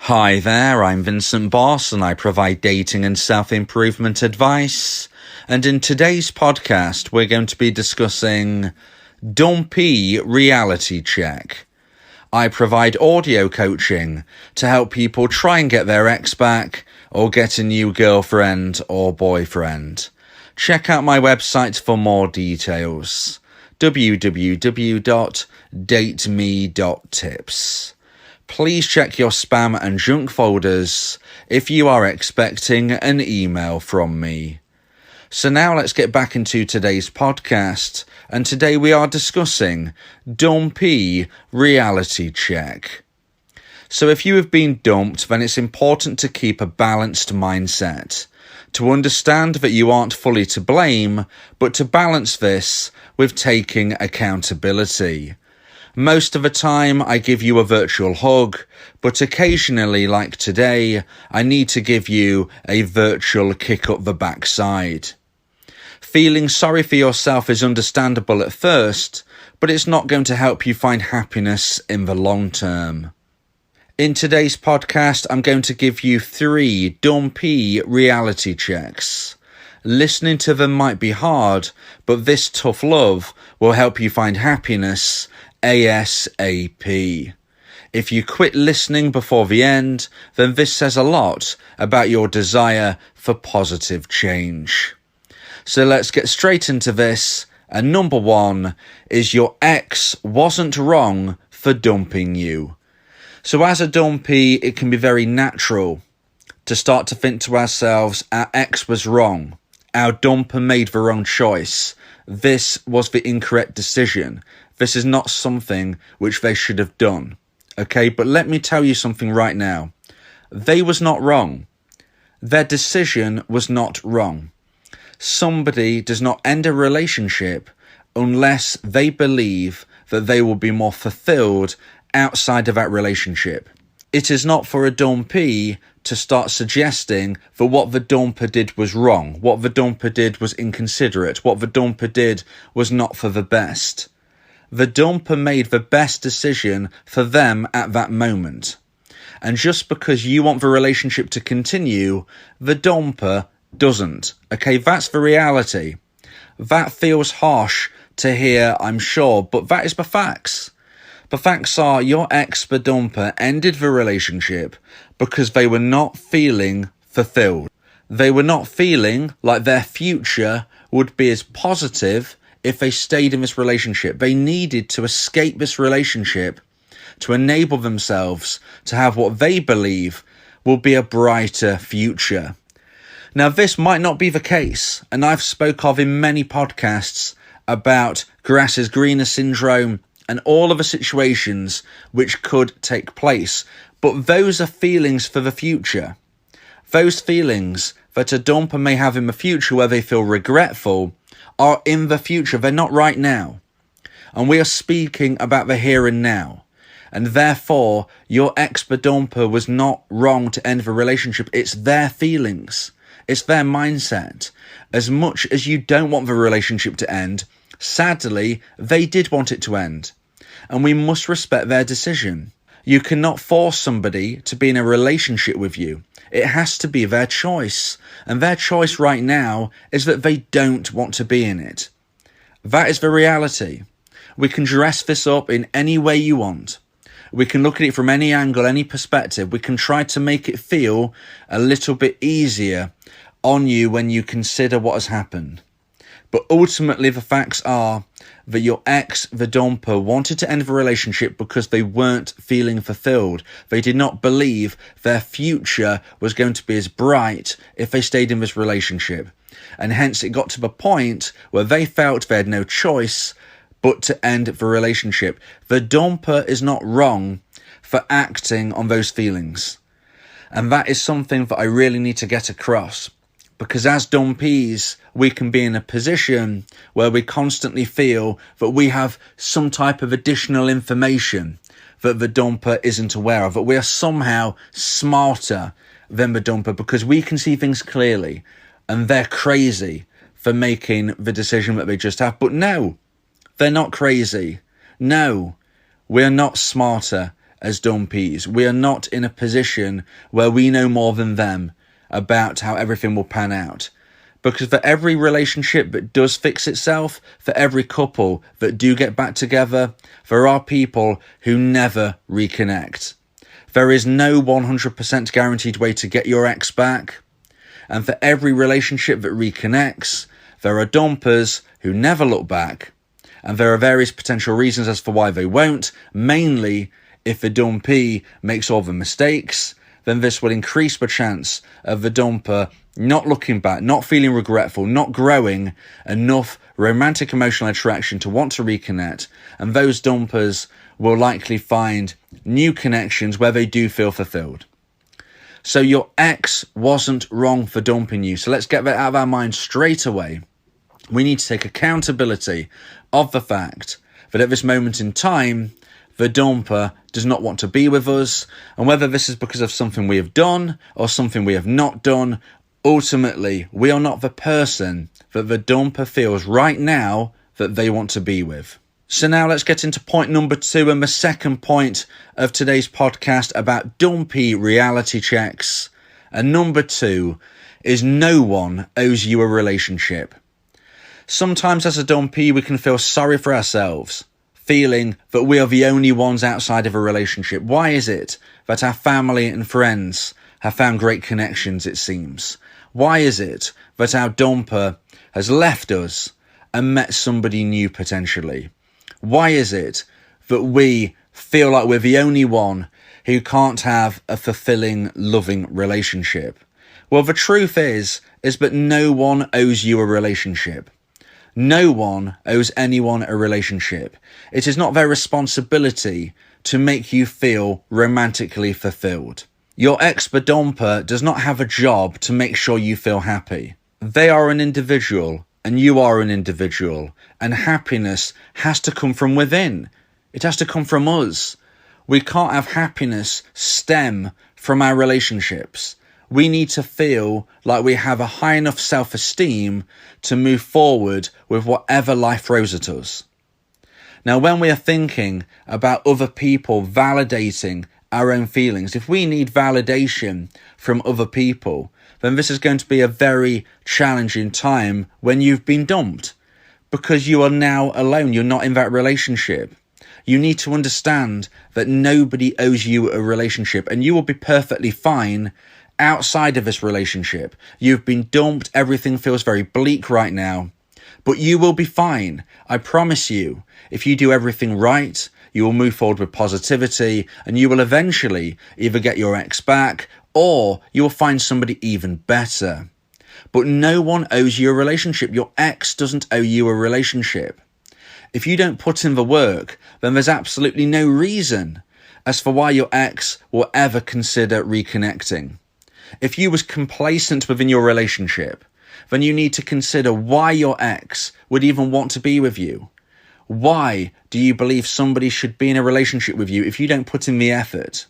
Hi there, I'm Vincent Boss and I provide dating and self-improvement advice. And in today's podcast, we're going to be discussing Dumpee reality check. I provide audio coaching to help people try and get their ex back or get a new girlfriend or boyfriend. Check out my website for more details. www.dateme.tips. Please check your spam and junk folders if you are expecting an email from me. So now let's get back into today's podcast, and today we are discussing Dumpee reality check. So if you have been dumped, then it's important to keep a balanced mindset, to understand that you aren't fully to blame, but to balance this with taking accountability. Most of the time, I give you a virtual hug, but occasionally, like today, I need to give you a virtual kick up the backside. Feeling sorry for yourself is understandable at first, but it's not going to help you find happiness in the long term. In today's podcast, I'm going to give you 3 Dumpee reality checks. Listening to them might be hard, but this tough love will help you find happiness ASAP. If you quit listening before the end, then this says a lot about your desire for positive change. So let's get straight into this. And number 1 is your ex wasn't wrong for dumping you. So as a dumpee, it can be very natural to start to think to ourselves, our ex was wrong. Our dumper made the wrong choice. This was the incorrect decision. This is not something which they should have done. Okay, but let me tell you something right now. They was not wrong. Their decision was not wrong. Somebody does not end a relationship unless they believe that they will be more fulfilled outside of that relationship. It is not for a dumpee to start suggesting that what the dumper did was wrong, what the dumper did was inconsiderate, what the dumper did was not for the best. The dumper made the best decision for them at that moment. And just because you want the relationship to continue, the dumper doesn't. Okay, that's the reality. That feels harsh to hear, I'm sure, but that is the facts. The facts are your ex, the dumper, ended the relationship because they were not feeling fulfilled. They were not feeling like their future would be as positive if they stayed in this relationship. They needed to escape this relationship to enable themselves to have what they believe will be a brighter future. Now, this might not be the case, and I've spoke of in many podcasts about grass is greener syndrome and all of the situations which could take place. But those are feelings for the future. Those feelings that a dumper may have in the future where they feel regretful are in the future. They're not right now. And we are speaking about the here and now. And therefore, your ex-dumper was not wrong to end the relationship. It's their feelings. It's their mindset. As much as you don't want the relationship to end, sadly, they did want it to end. And we must respect their decision. You cannot force somebody to be in a relationship with you. It has to be their choice. And their choice right now is that they don't want to be in it. That is the reality. We can dress this up in any way you want. We can look at it from any angle, any perspective. We can try to make it feel a little bit easier on you when you consider what has happened. But ultimately, the facts are that your ex, the dumper, wanted to end the relationship because they weren't feeling fulfilled. They did not believe their future was going to be as bright if they stayed in this relationship. And hence it got to the point where they felt they had no choice but to end the relationship. The dumper is not wrong for acting on those feelings. And that is something that I really need to get across. Because as dumpees, we can be in a position where we constantly feel that we have some type of additional information that the dumper isn't aware of, that we are somehow smarter than the dumper because we can see things clearly and they're crazy for making the decision that they just have. But no, they're not crazy. No, we're not smarter as Dumpees. We are not in a position where we know more than them about how everything will pan out. Because for every relationship that does fix itself, for every couple that do get back together, there are people who never reconnect. There is no 100% guaranteed way to get your ex back. And for every relationship that reconnects, there are dumpers who never look back. And there are various potential reasons as for why they won't. Mainly, if the dumpee makes all the mistakes, then this will increase the chance of the dumper not looking back, not feeling regretful, not growing enough romantic emotional attraction to want to reconnect. And those dumpers will likely find new connections where they do feel fulfilled. So your ex wasn't wrong for dumping you. So let's get that out of our mind straight away. We need to take accountability of the fact that at this moment in time, the dumper does not want to be with us. And whether this is because of something we have done or something we have not done, ultimately, we are not the person that the dumper feels right now that they want to be with. So now let's get into point number 2 and the second point of today's podcast about dumpee reality checks. And number 2 is no one owes you a relationship. Sometimes as a dumpee, we can feel sorry for ourselves, feeling that we are the only ones outside of a relationship. Why is it that our family and friends have found great connections, it seems? Why is it that our dumper has left us and met somebody new potentially? Why is it that we feel like we're the only one who can't have a fulfilling, loving relationship? Well, the truth is that no one owes you a relationship. No one owes anyone a relationship. It is not their responsibility to make you feel romantically fulfilled. Your ex, the dumper, does not have a job to make sure you feel happy. They are an individual and you are an individual, and happiness has to come from within. It has to come from us. We can't have happiness stem from our relationships. We need to feel like we have a high enough self-esteem to move forward with whatever life throws at us. Now, when we are thinking about other people validating our own feelings, if we need validation from other people, then this is going to be a very challenging time when you've been dumped, because you are now alone. You're not in that relationship. You need to understand that nobody owes you a relationship, and you will be perfectly fine outside of this relationship. You've been dumped. Everything feels very bleak right now, but you will be fine. I promise you, if you do everything right, you will move forward with positivity, and you will eventually either get your ex back or you will find somebody even better. But no one owes you a relationship. Your ex doesn't owe you a relationship. If you don't put in the work, then there's absolutely no reason as for why your ex will ever consider reconnecting. If you was complacent within your relationship, then you need to consider why your ex would even want to be with you. Why do you believe somebody should be in a relationship with you if you don't put in the effort?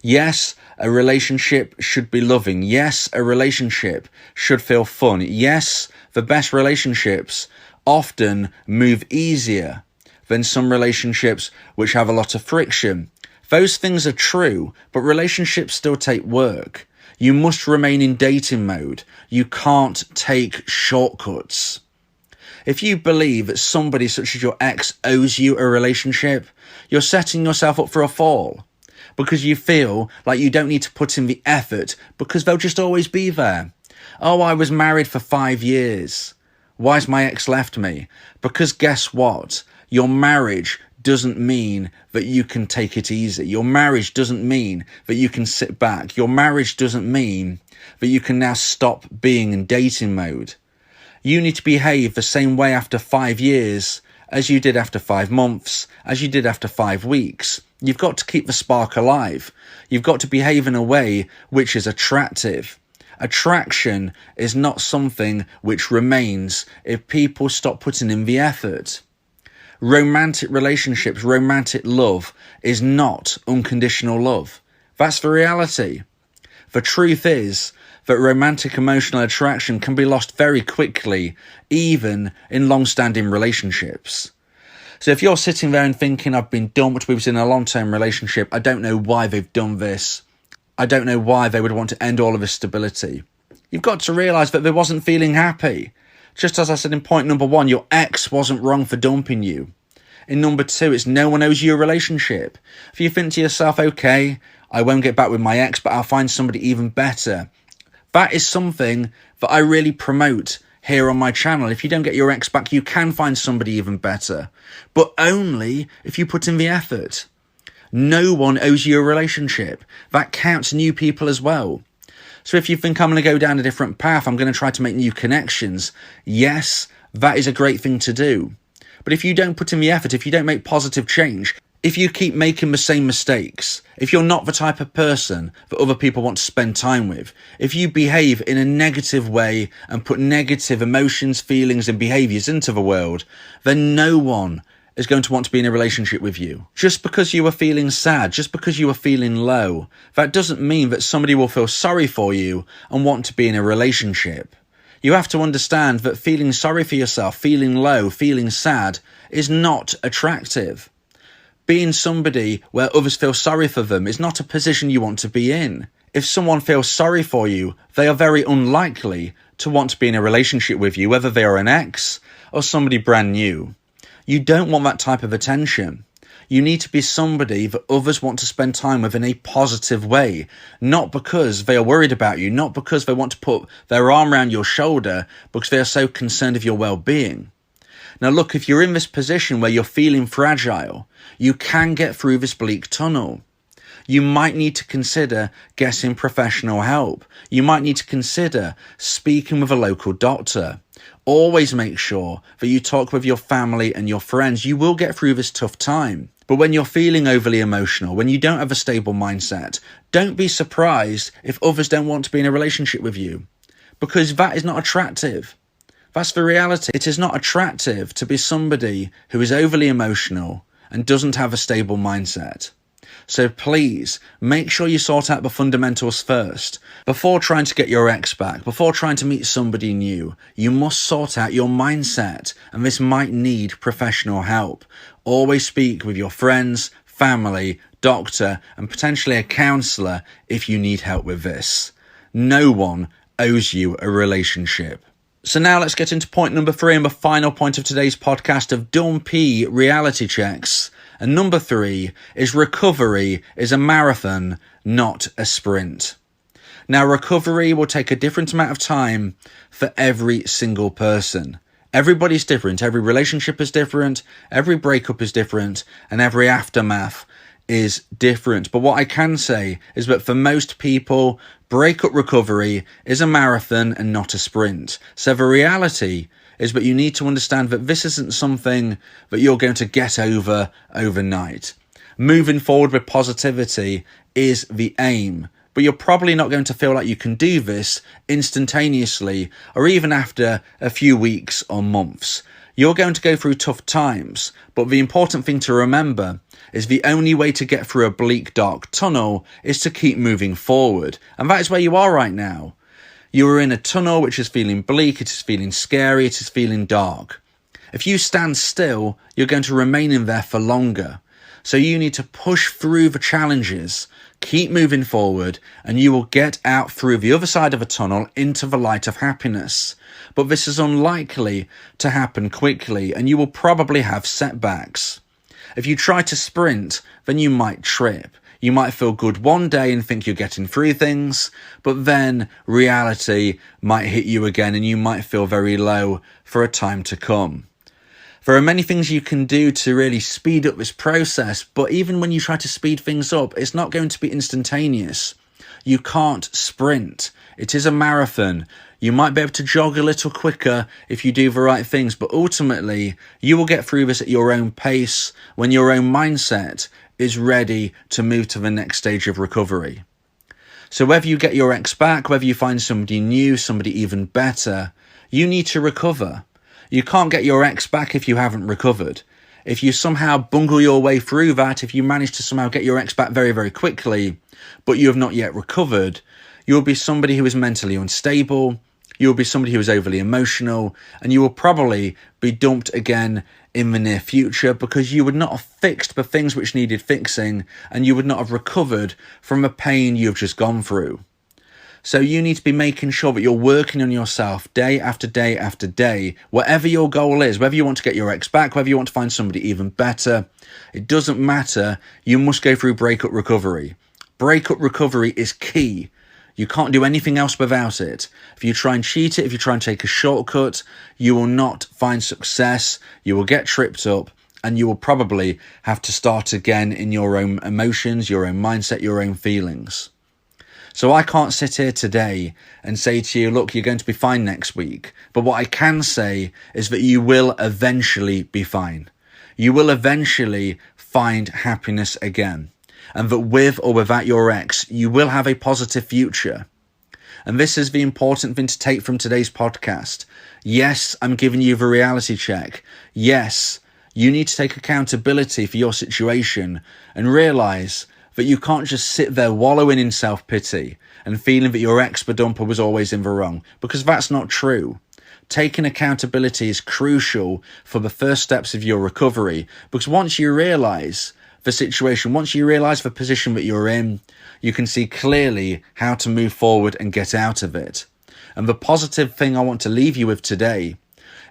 Yes, a relationship should be loving. Yes, a relationship should feel fun. Yes, the best relationships often move easier than some relationships which have a lot of friction. Those things are true, but relationships still take work. You must remain in dating mode. You can't take shortcuts. If you believe that somebody such as your ex owes you a relationship, you're setting yourself up for a fall, because you feel like you don't need to put in the effort because they'll just always be there. Oh, I was married for 5 years. Why's my ex left me? Because guess what? Your marriage doesn't mean that you can take it easy. Your marriage doesn't mean that you can sit back. Your marriage doesn't mean that you can now stop being in dating mode. You need to behave the same way after 5 years as you did after 5 months, as you did after 5 weeks. You've got to keep the spark alive. You've got to behave in a way which is attractive. Attraction is not something which remains if people stop putting in the effort. Romantic relationships, romantic love is not unconditional love. That's the reality. The truth is that romantic emotional attraction can be lost very quickly, even in long-standing relationships. So if you're sitting there and thinking, I've been dumped, we was in a long-term relationship, I don't know why they've done this, I don't know why they would want to end all of this stability. You've got to realise that they wasn't feeling happy. Just as I said in point number 1, your ex wasn't wrong for dumping you. In number 2, it's no one owes you a relationship. If you think to yourself, okay, I won't get back with my ex, but I'll find somebody even better. That is something that I really promote here on my channel. If you don't get your ex back, you can find somebody even better, but only if you put in the effort. No one owes you a relationship. That counts new people as well. So if you think I'm going to go down a different path, I'm going to try to make new connections, yes, that is a great thing to do. But if you don't put in the effort, if you don't make positive change, if you keep making the same mistakes, if you're not the type of person that other people want to spend time with, if you behave in a negative way and put negative emotions, feelings and behaviours into the world, then no one is going to want to be in a relationship with you. Just because you are feeling sad, just because you are feeling low, that doesn't mean that somebody will feel sorry for you and want to be in a relationship. You have to understand that feeling sorry for yourself, feeling low, feeling sad is not attractive. Being somebody where others feel sorry for them is not a position you want to be in. If someone feels sorry for you, they are very unlikely to want to be in a relationship with you, whether they are an ex or somebody brand new. You don't want that type of attention. You need to be somebody that others want to spend time with in a positive way, not because they are worried about you, not because they want to put their arm around your shoulder, because they are so concerned of your well-being. Now look, if you're in this position where you're feeling fragile, you can get through this bleak tunnel. You might need to consider getting professional help. You might need to consider speaking with a local doctor. Always make sure that you talk with your family and your friends. You will get through this tough time. But when you're feeling overly emotional, when you don't have a stable mindset, don't be surprised if others don't want to be in a relationship with you, because that is not attractive. That's the reality. It is not attractive to be somebody who is overly emotional and doesn't have a stable mindset. So please, make sure you sort out the fundamentals first. Before trying to get your ex back, before trying to meet somebody new, you must sort out your mindset, and this might need professional help. Always speak with your friends, family, doctor, and potentially a counsellor if you need help with this. No one owes you a relationship. So now let's get into point number 3 and the final point of today's podcast of Dumpee reality checks. And number 3 is recovery is a marathon, not a sprint. Now, recovery will take a different amount of time for every single person. Everybody's different. Every relationship is different. Every breakup is different. And every aftermath is different. But what I can say is that for most people, breakup recovery is a marathon and not a sprint. So the reality is that you need to understand that this isn't something that you're going to get over overnight. Moving forward with positivity is the aim, but you're probably not going to feel like you can do this instantaneously or even after a few weeks or months. You're going to go through tough times, but the important thing to remember is the only way to get through a bleak, dark tunnel is to keep moving forward. And that is where you are right now. You are in a tunnel which is feeling bleak, it is feeling scary, it is feeling dark. If you stand still, you're going to remain in there for longer. So you need to push through the challenges, keep moving forward, and you will get out through the other side of a tunnel into the light of happiness. But this is unlikely to happen quickly, and you will probably have setbacks. If you try to sprint, then you might trip. You might feel good one day and think you're getting through things, but then reality might hit you again and you might feel very low for a time to come. There are many things you can do to really speed up this process, but even when you try to speed things up, it's not going to be instantaneous. You can't sprint. It is a marathon. You might be able to jog a little quicker if you do the right things, but ultimately you will get through this at your own pace when your own mindset is ready to move to the next stage of recovery. So whether you get your ex back, whether you find somebody new, somebody even better, you need to recover. You can't get your ex back if you haven't recovered. If you somehow bungle your way through that, if you manage to somehow get your ex back very, very quickly, but you have not yet recovered, you'll be somebody who is mentally unstable, You will be somebody who is overly emotional, and you will probably be dumped again in the near future because you would not have fixed the things which needed fixing, and you would not have recovered from the pain you've just gone through. So you need to be making sure that you're working on yourself day after day after day, whatever your goal is, whether you want to get your ex back, whether you want to find somebody even better. It doesn't matter. You must go through breakup recovery. Breakup recovery is key. You can't do anything else without it. If you try and cheat it, if you try and take a shortcut, you will not find success. You will get tripped up, and you will probably have to start again in your own emotions, your own mindset, your own feelings. So I can't sit here today and say to you, look, you're going to be fine next week. But what I can say is that you will eventually be fine. You will eventually find happiness again. And that with or without your ex, you will have a positive future. And this is the important thing to take from today's podcast. Yes, I'm giving you the reality check. Yes, you need to take accountability for your situation and realise that you can't just sit there wallowing in self-pity and feeling that your ex-dumper was always in the wrong, because that's not true. Taking accountability is crucial for the first steps of your recovery, because once you realise the situation, once you realise the position that you're in, you can see clearly how to move forward and get out of it. And the positive thing I want to leave you with today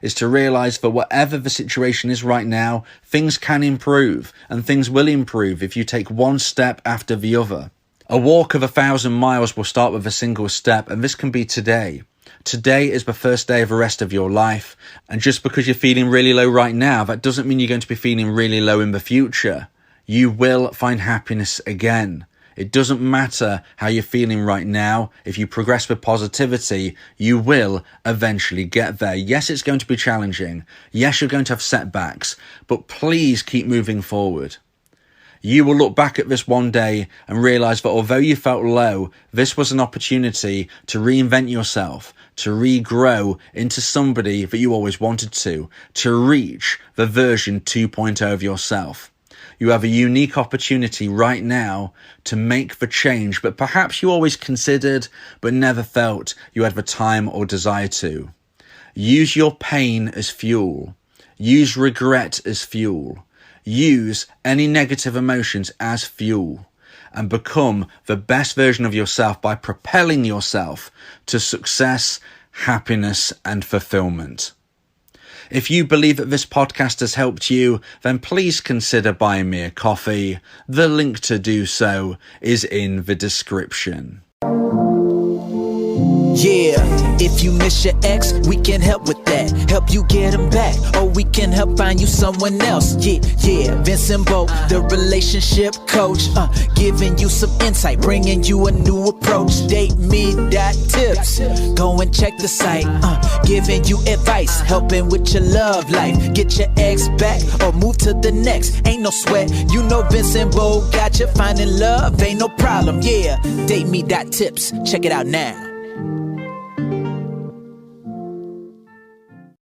is to realise that whatever the situation is right now, things can improve, and things will improve if you take one step after the other. A walk of 1,000 miles will start with a single step, and this can be today. Today is the first day of the rest of your life, and just because you're feeling really low right now, that doesn't mean you're going to be feeling really low in the future. You will find happiness again. It doesn't matter how you're feeling right now. If you progress with positivity, you will eventually get there. Yes, it's going to be challenging. Yes, you're going to have setbacks, but please keep moving forward. You will look back at this one day and realise that although you felt low, this was an opportunity to reinvent yourself, to regrow into somebody that you always wanted to reach the version 2.0 of yourself. You have a unique opportunity right now to make the change, but perhaps you always considered, but never felt you had the time or desire to. Use your pain as fuel. Use regret as fuel. Use any negative emotions as fuel, and become the best version of yourself by propelling yourself to success, happiness, and fulfillment. If you believe that this podcast has helped you, then please consider buying me a coffee. The link to do so is in the description. Yeah, if you miss your ex, we can help with that. Help you get him back, or we can help find you someone else. Yeah, Vincent Bo, the relationship coach, giving you some insight, bringing you a new approach. DateMe.tips, go and check the site, giving you advice, helping with your love life. Get your ex back, or move to the next. Ain't no sweat, you know Vincent Bo got you. Finding love ain't no problem. Yeah, DateMe.tips, check it out now.